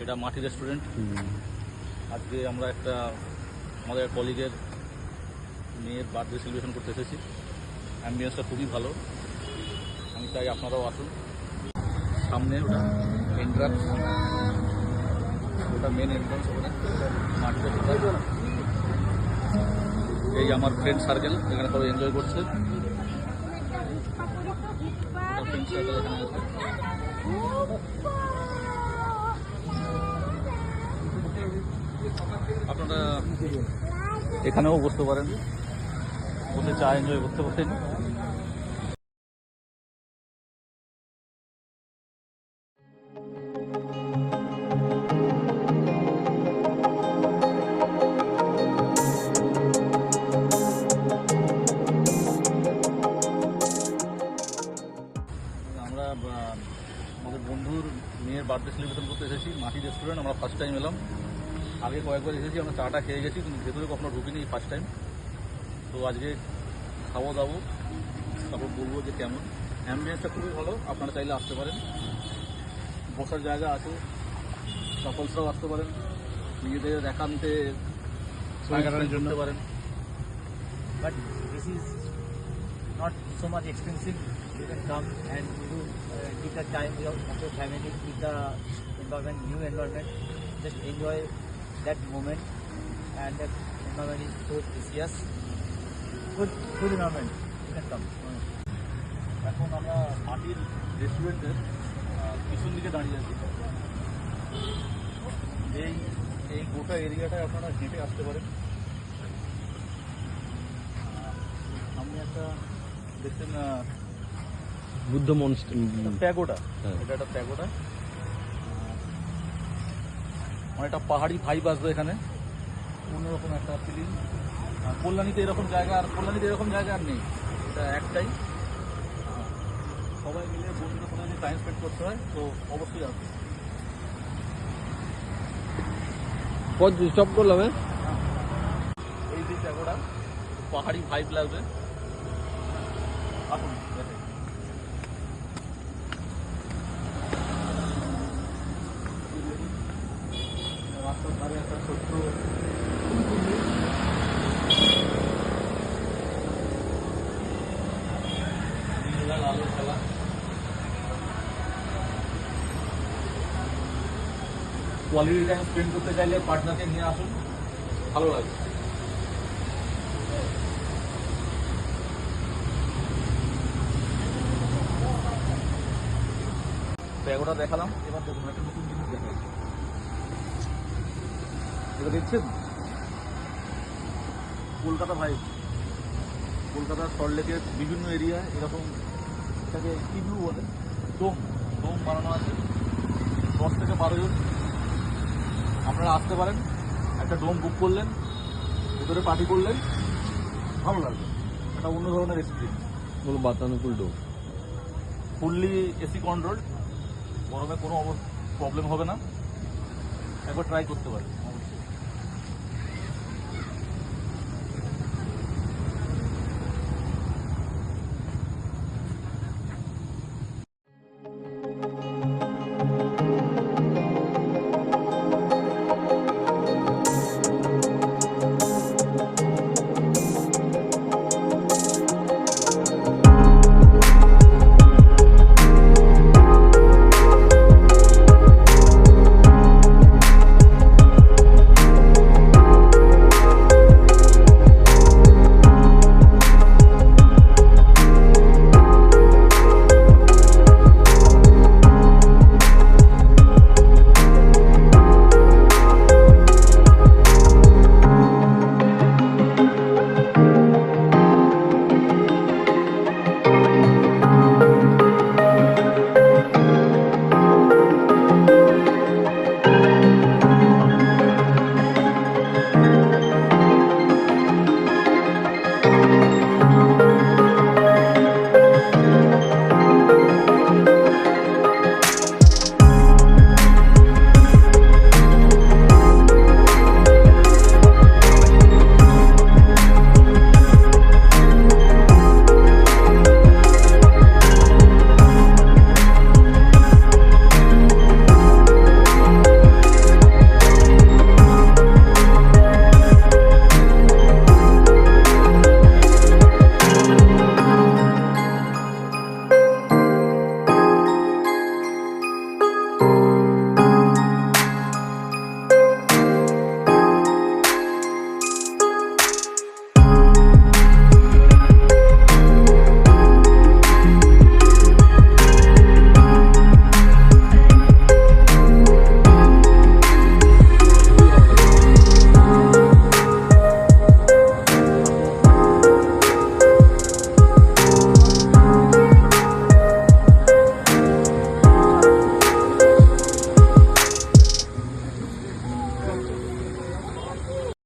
এটা মাটি রেস্টুরেন্ট। আজকে আমরা আমাদের কলিগের মেয়ের বার্থডে সেলিব্রেশন করতে এসেছি। অ্যাম্বিয়েন্সটা খুবই ভালো, আমি চাই আপনারাও আসুন। সামনে ওটা এন্ট্রান্স, ওটা মেন এন্ট্রান্স। ওখানে মাটি রেস্টুরেন্ট, এই আমার ফ্রেন্ড সার্কেল এখানে সবাই এনজয় করছে। ফ্রেন্ড সার্কেল এখানে আছে। আপনারা এখানেও বসতে পারেন, বসে চা এনজয় করতে পারেন। আমরা আমাদের বন্ধুর মেয়ের বার্থডে সেলিব্রেশন করতে এসেছি মাটি রেস্টুরেন্ট। আমরা ফার্স্ট টাইম এলাম, আগে কয়েকবার এসেছি, আমরা চাটা খেয়ে গেছি, কিন্তু ভেতরে কখনো ঢুকিনি, ফার্স্ট টাইম। তো আজকে খাবো দাবো, তারপর বলবো যে কেমন। অ্যাম্বিয়েন্সটা খুবই ভালো, আপনারা চাইলে আসতে পারেন। বসার জায়গা আছে, কাপলসরাও আসতে পারেন, নিজেদের একান্তে সময় কাটানোর জন্য পারেন। But this is not so much expensive. You can come and you take the time of your family, with the environment, new environment. Just enjoy that moment, and that environment is so precious. Good environment. You can come. এখন আমরা মাটির রেস্টুরেন্টের পিছন দিকে দাঁড়িয়ে আছি। এই গোটা এরিয়াটায় আপনারা হেঁটে আসতে পারেন। সামনে একটা দেখছেন বুদ্ধ প্যাগোডা, এটা একটা প্যাগোডা। মানে একটা পাহাড়ি ভাইব আসবে এখানে, অন্যরকম একটা ফিলিং। কল্যাণীতে এরকম জায়গা আর নেই, এটা একটাই। সবাই মিলে বন্ধুদের সঙ্গে যদি টাইম স্পেন্ড করতে হয় তো অবশ্যই আসবে। সব করলাম। এই যে প্যাগোডা, পাহাড়ি ভাইব লাগবে, আসুন দেখে। রাস্তার ধারে একটা ছোট্ট আলো খেলা। কোয়ালিটি টাইম স্পেন্ড করতে চাইলে পার্টনারকে নিয়ে আসুন, ভালো লাগবে। প্যাগোডা দেখালাম, এবার দেখুন একটা নতুন জিনিস দেখাই। এটা দেখছেন কলকাতা ভাইব, কলকাতার সল্টলেকের বিভিন্ন এরিয়ায় এরকম এটাকে কিনু বলে, ডোম বানানো আছে। 10 থেকে 12 জন আপনারা আসতে পারেন। একটা ডোম বুক করলেন, ভেতরে পার্টি করলেন, ভালো লাগবে। একটা অন্য ধরনের এক্সপিরিয়েন্স। বলো বাতানুকূল ডোম, ফুললি এসি কন্ট্রোল, গরমে কোনো প্রবলেম হবে না, একবার ট্রাই করতে পারেন।